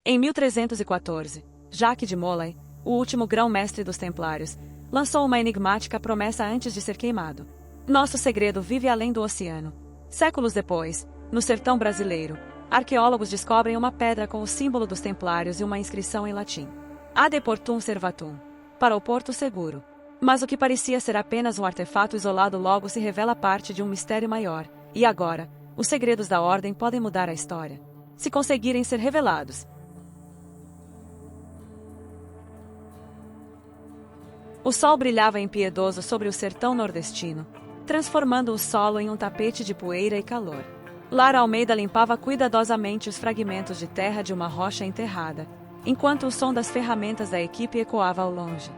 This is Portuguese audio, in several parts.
Em 1314, Jacques de Molay, o último grão-mestre dos Templários, lançou uma enigmática promessa antes de ser queimado. Nosso segredo vive além do oceano. Séculos depois, no sertão brasileiro, arqueólogos descobrem uma pedra com o símbolo dos Templários e uma inscrição em latim. Ad Portum Servatum, para o Porto Seguro. Mas o que parecia ser apenas um artefato isolado logo se revela parte de um mistério maior. E agora, os segredos da Ordem podem mudar a história, se conseguirem ser revelados. O sol brilhava impiedoso sobre o sertão nordestino, transformando o solo em um tapete de poeira e calor. Lara Almeida limpava cuidadosamente os fragmentos de terra de uma rocha enterrada, enquanto o som das ferramentas da equipe ecoava ao longe.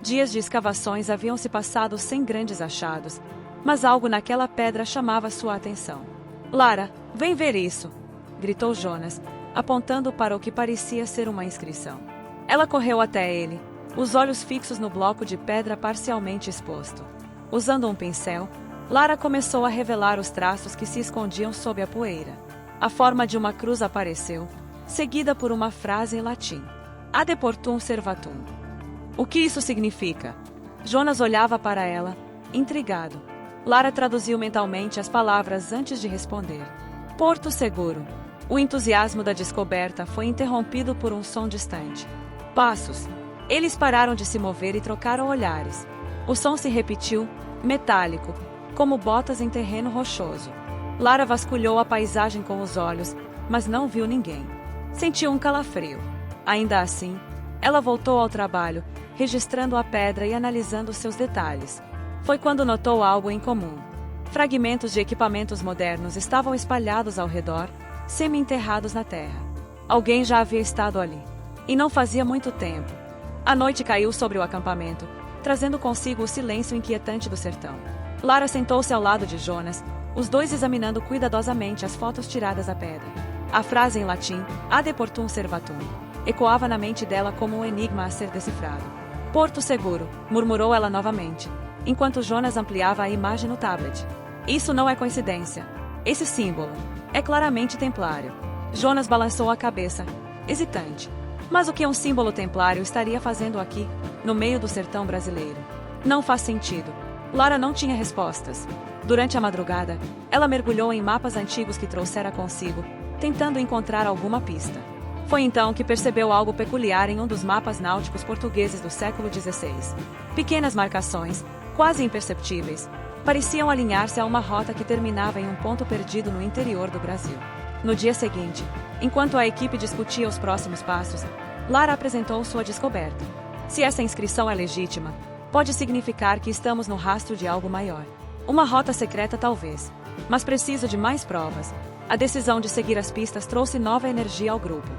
Dias de escavações haviam se passado sem grandes achados, mas algo naquela pedra chamava sua atenção. "Lara, vem ver isso!" gritou Jonas, apontando para o que parecia ser uma inscrição. Ela correu até ele, os olhos fixos no bloco de pedra parcialmente exposto. Usando um pincel, Lara começou a revelar os traços que se escondiam sob a poeira. A forma de uma cruz apareceu, seguida por uma frase em latim: Ad Portum Servatum. O que isso significa? Jonas olhava para ela, intrigado. Lara traduziu mentalmente as palavras antes de responder. Porto Seguro. O entusiasmo da descoberta foi interrompido por um som distante. Passos. Eles pararam de se mover e trocaram olhares. O som se repetiu, metálico, como botas em terreno rochoso. Lara vasculhou a paisagem com os olhos, mas não viu ninguém. Sentiu um calafrio. Ainda assim, ela voltou ao trabalho, registrando a pedra e analisando seus detalhes. Foi quando notou algo incomum. Fragmentos de equipamentos modernos estavam espalhados ao redor, semi-enterrados na terra. Alguém já havia estado ali. E não fazia muito tempo. A noite caiu sobre o acampamento, trazendo consigo o silêncio inquietante do sertão. Lara sentou-se ao lado de Jonas, os dois examinando cuidadosamente as fotos tiradas da pedra. A frase em latim, Ad Portum Servatum, ecoava na mente dela como um enigma a ser decifrado. Porto Seguro, murmurou ela novamente, enquanto Jonas ampliava a imagem no tablet. Isso não é coincidência. Esse símbolo é claramente templário. Jonas balançou a cabeça, hesitante. Mas o que um símbolo templário estaria fazendo aqui, no meio do sertão brasileiro? Não faz sentido. Lara não tinha respostas. Durante a madrugada, ela mergulhou em mapas antigos que trouxera consigo, tentando encontrar alguma pista. Foi então que percebeu algo peculiar em um dos mapas náuticos portugueses do século XVI. Pequenas marcações, quase imperceptíveis, pareciam alinhar-se a uma rota que terminava em um ponto perdido no interior do Brasil. No dia seguinte, enquanto a equipe discutia os próximos passos, Lara apresentou sua descoberta. Se essa inscrição é legítima, pode significar que estamos no rastro de algo maior. Uma rota secreta talvez, mas preciso de mais provas. A decisão de seguir as pistas trouxe nova energia ao grupo.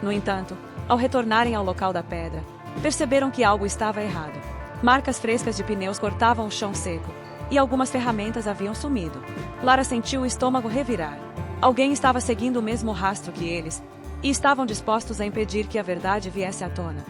No entanto, ao retornarem ao local da pedra, perceberam que algo estava errado. Marcas frescas de pneus cortavam o chão seco, e algumas ferramentas haviam sumido. Lara sentiu o estômago revirar. Alguém estava seguindo o mesmo rastro que eles, e estavam dispostos a impedir que a verdade viesse à tona.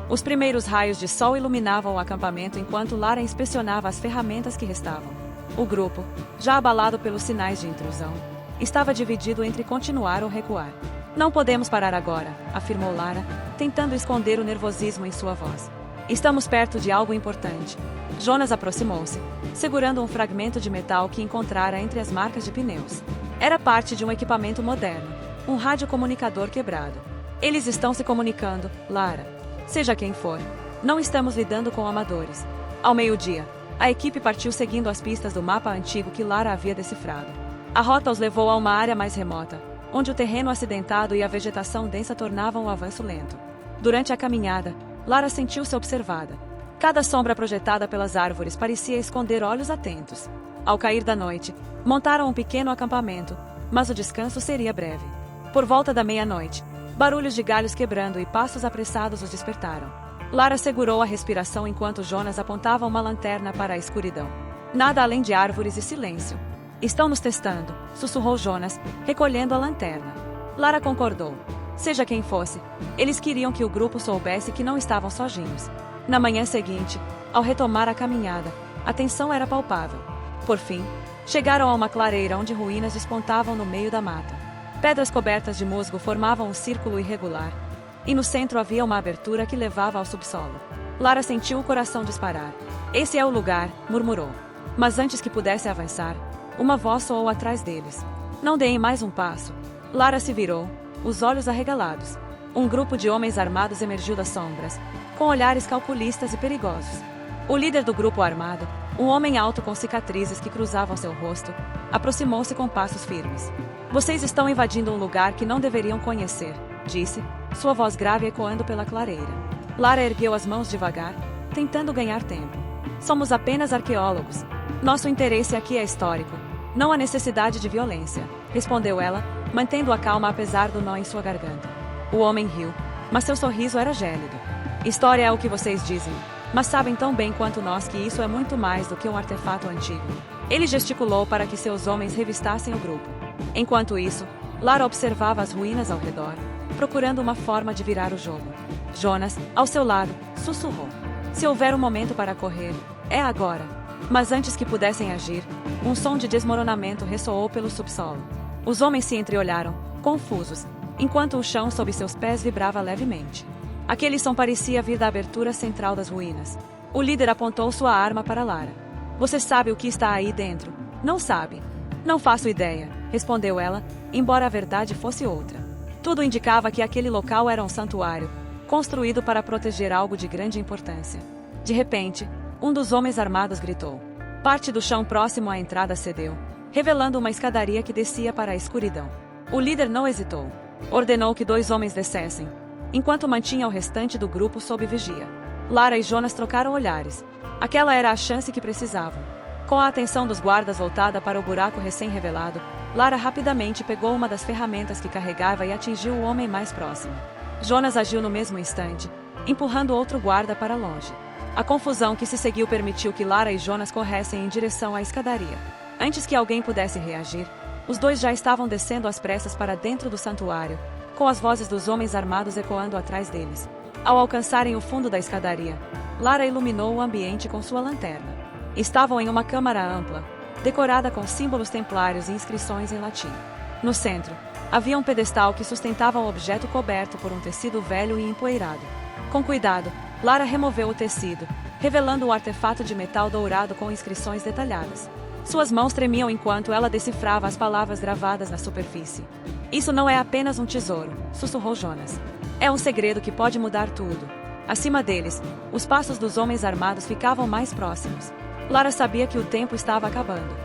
Os primeiros raios de sol iluminavam o acampamento enquanto Lara inspecionava as ferramentas que restavam. O grupo, já abalado pelos sinais de intrusão, estava dividido entre continuar ou recuar. Não podemos parar agora, afirmou Lara, tentando esconder o nervosismo em sua voz. Estamos perto de algo importante. Jonas aproximou-se, segurando um fragmento de metal que encontrara entre as marcas de pneus. Era parte de um equipamento moderno, um radiocomunicador quebrado. Eles estão se comunicando, Lara. Seja quem for, não estamos lidando com amadores. Ao meio-dia, a equipe partiu seguindo as pistas do mapa antigo que Lara havia decifrado. A rota os levou a uma área mais remota, onde o terreno acidentado e a vegetação densa tornavam o avanço lento. Durante a caminhada, Lara sentiu-se observada. Cada sombra projetada pelas árvores parecia esconder olhos atentos. Ao cair da noite, montaram um pequeno acampamento, mas o descanso seria breve. Por volta da meia-noite, barulhos de galhos quebrando e passos apressados os despertaram. Lara segurou a respiração enquanto Jonas apontava uma lanterna para a escuridão. Nada além de árvores e silêncio. Estão nos testando, sussurrou Jonas, recolhendo a lanterna. Lara concordou. Seja quem fosse, eles queriam que o grupo soubesse que não estavam sozinhos. Na manhã seguinte, ao retomar a caminhada, a tensão era palpável. Por fim, chegaram a uma clareira onde ruínas despontavam no meio da mata. Pedras cobertas de musgo formavam um círculo irregular, e no centro havia uma abertura que levava ao subsolo. Lara sentiu o coração disparar. Esse é o lugar, murmurou. Mas antes que pudesse avançar, uma voz soou atrás deles. Não deem mais um passo. Lara se virou, os olhos arregalados. Um grupo de homens armados emergiu das sombras, com olhares calculistas e perigosos. O líder do grupo armado, um homem alto com cicatrizes que cruzavam seu rosto, aproximou-se com passos firmes. Vocês estão invadindo um lugar que não deveriam conhecer, disse, sua voz grave ecoando pela clareira. Lara ergueu as mãos devagar, tentando ganhar tempo. Somos apenas arqueólogos. Nosso interesse aqui é histórico. Não há necessidade de violência, respondeu ela, mantendo a calma apesar do nó em sua garganta. O homem riu, mas seu sorriso era gélido. História é o que vocês dizem, mas sabem tão bem quanto nós que isso é muito mais do que um artefato antigo. Ele gesticulou para que seus homens revistassem o grupo. Enquanto isso, Lara observava as ruínas ao redor, procurando uma forma de virar o jogo. Jonas, ao seu lado, sussurrou. Se houver um momento para correr, é agora. Mas antes que pudessem agir, um som de desmoronamento ressoou pelo subsolo. Os homens se entreolharam, confusos, enquanto o chão sob seus pés vibrava levemente. Aquele som parecia vir da abertura central das ruínas. O líder apontou sua arma para Lara. Você sabe o que está aí dentro? Não sabe. Não faço ideia, respondeu ela, embora a verdade fosse outra. Tudo indicava que aquele local era um santuário, construído para proteger algo de grande importância. De repente, um dos homens armados gritou. Parte do chão próximo à entrada cedeu, revelando uma escadaria que descia para a escuridão. O líder não hesitou. Ordenou que 2 homens descessem, enquanto mantinha o restante do grupo sob vigia. Lara e Jonas trocaram olhares. Aquela era a chance que precisavam. Com a atenção dos guardas voltada para o buraco recém-revelado, Lara rapidamente pegou uma das ferramentas que carregava e atingiu o homem mais próximo. Jonas agiu no mesmo instante, empurrando outro guarda para longe. A confusão que se seguiu permitiu que Lara e Jonas corressem em direção à escadaria. Antes que alguém pudesse reagir, os dois já estavam descendo às pressas para dentro do santuário, com as vozes dos homens armados ecoando atrás deles. Ao alcançarem o fundo da escadaria, Lara iluminou o ambiente com sua lanterna. Estavam em uma câmara ampla, decorada com símbolos templários e inscrições em latim. No centro, havia um pedestal que sustentava um objeto coberto por um tecido velho e empoeirado. Com cuidado, Lara removeu o tecido, revelando um artefato de metal dourado com inscrições detalhadas. Suas mãos tremiam enquanto ela decifrava as palavras gravadas na superfície. Isso não é apenas um tesouro, sussurrou Jonas. É um segredo que pode mudar tudo. Acima deles, os passos dos homens armados ficavam mais próximos. Lara sabia que o tempo estava acabando.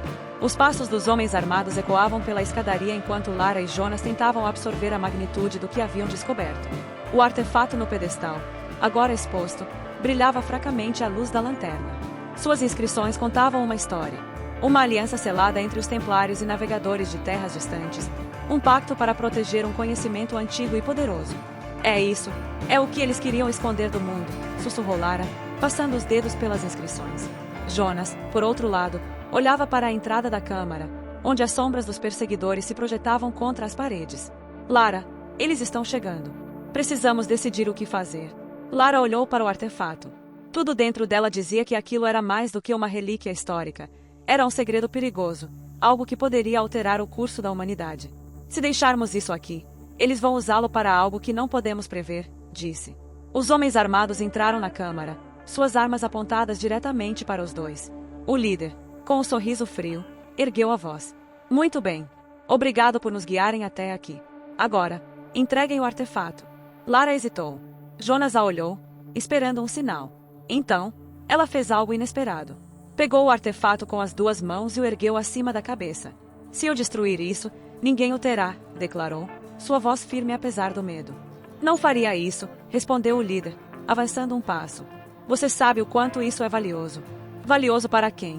Os passos dos homens armados ecoavam pela escadaria enquanto Lara e Jonas tentavam absorver a magnitude do que haviam descoberto. O artefato no pedestal, agora exposto, brilhava fracamente à luz da lanterna. Suas inscrições contavam uma história. Uma aliança selada entre os templários e navegadores de terras distantes. Um pacto para proteger um conhecimento antigo e poderoso. É isso. É o que eles queriam esconder do mundo, sussurrou Lara, passando os dedos pelas inscrições. Jonas, por outro lado, olhava para a entrada da câmara, onde as sombras dos perseguidores se projetavam contra as paredes. Lara, eles estão chegando. Precisamos decidir o que fazer. Lara olhou para o artefato. Tudo dentro dela dizia que aquilo era mais do que uma relíquia histórica. Era um segredo perigoso, algo que poderia alterar o curso da humanidade. Se deixarmos isso aqui, eles vão usá-lo para algo que não podemos prever, disse. Os homens armados entraram na câmara, suas armas apontadas diretamente para os dois. O líder, com um sorriso frio, ergueu a voz. Muito bem. Obrigado por nos guiarem até aqui. Agora, entreguem o artefato. Lara hesitou. Jonas a olhou, esperando um sinal. Então, ela fez algo inesperado. Pegou o artefato com as 2 mãos e o ergueu acima da cabeça. Se eu destruir isso, ninguém o terá, declarou, sua voz firme apesar do medo. Não faria isso, respondeu o líder, avançando um passo. Você sabe o quanto isso é valioso. Valioso para quem?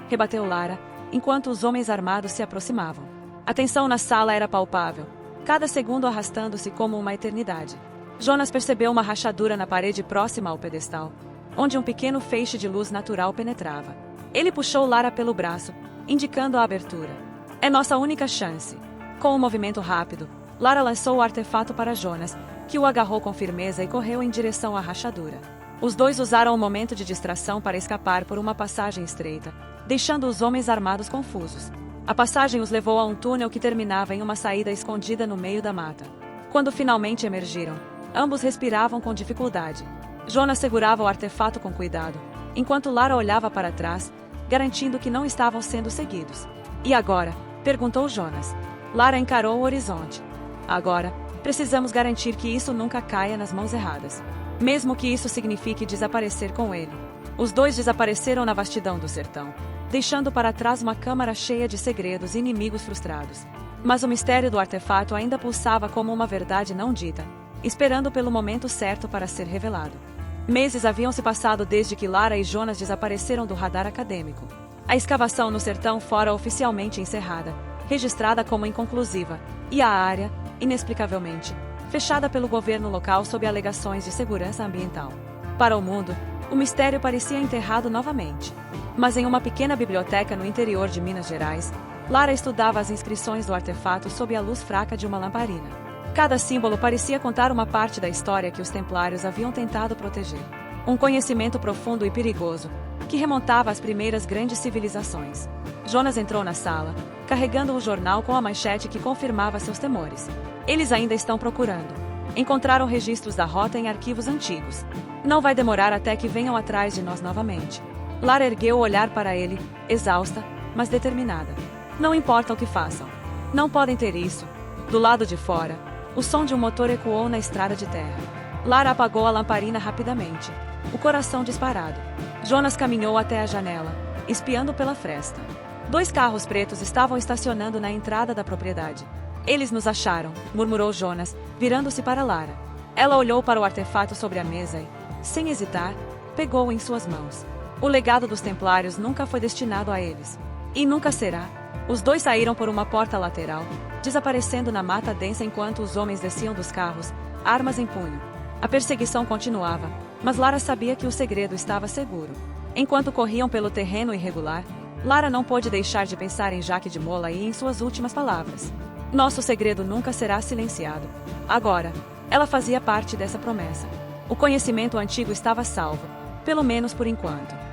Rebateu Lara, enquanto os homens armados se aproximavam. A tensão na sala era palpável, cada segundo arrastando-se como uma eternidade. Jonas percebeu uma rachadura na parede próxima ao pedestal, onde um pequeno feixe de luz natural penetrava. Ele puxou Lara pelo braço, indicando a abertura. É nossa única chance. Com um movimento rápido, Lara lançou o artefato para Jonas, que o agarrou com firmeza e correu em direção à rachadura. Os dois usaram o momento de distração para escapar por uma passagem estreita, deixando os homens armados confusos. A passagem os levou a um túnel que terminava em uma saída escondida no meio da mata. Quando finalmente emergiram, Ambos respiravam com dificuldade. Jonas segurava o artefato com cuidado, enquanto Lara olhava para trás, garantindo que não estavam sendo seguidos. E agora? Perguntou Jonas. Lara encarou o horizonte. Agora, precisamos garantir que isso nunca caia nas mãos erradas. Mesmo que isso signifique desaparecer com ele. Os dois desapareceram na vastidão do sertão, deixando para trás uma câmara cheia de segredos e inimigos frustrados. Mas o mistério do artefato ainda pulsava como uma verdade não dita, esperando pelo momento certo para ser revelado. Meses haviam se passado desde que Lara e Jonas desapareceram do radar acadêmico. A escavação no sertão fora oficialmente encerrada, registrada como inconclusiva, e a área, inexplicavelmente, fechada pelo governo local sob alegações de segurança ambiental. Para o mundo, o mistério parecia enterrado novamente. Mas em uma pequena biblioteca no interior de Minas Gerais, Lara estudava as inscrições do artefato sob a luz fraca de uma lamparina. Cada símbolo parecia contar uma parte da história que os templários haviam tentado proteger. Um conhecimento profundo e perigoso, que remontava às primeiras grandes civilizações. Jonas entrou na sala, carregando o jornal com a manchete que confirmava seus temores. Eles ainda estão procurando. Encontraram registros da rota em arquivos antigos. Não vai demorar até que venham atrás de nós novamente. Lara ergueu o olhar para ele, exausta, mas determinada. Não importa o que façam. Não podem ter isso. Do lado de fora, o som de um motor ecoou na estrada de terra. Lara apagou a lamparina rapidamente, o coração disparado. Jonas caminhou até a janela, espiando pela fresta. 2 carros pretos estavam estacionando na entrada da propriedade. Eles nos acharam, murmurou Jonas, virando-se para Lara. Ela olhou para o artefato sobre a mesa e, sem hesitar, pegou-o em suas mãos. O legado dos templários nunca foi destinado a eles. E nunca será. Os dois saíram por uma porta lateral, desaparecendo na mata densa enquanto os homens desciam dos carros, armas em punho. A perseguição continuava, mas Lara sabia que o segredo estava seguro. Enquanto corriam pelo terreno irregular, Lara não pôde deixar de pensar em Jaque de Mola e em suas últimas palavras. Nosso segredo nunca será silenciado. Agora, ela fazia parte dessa promessa. O conhecimento antigo estava salvo, pelo menos por enquanto.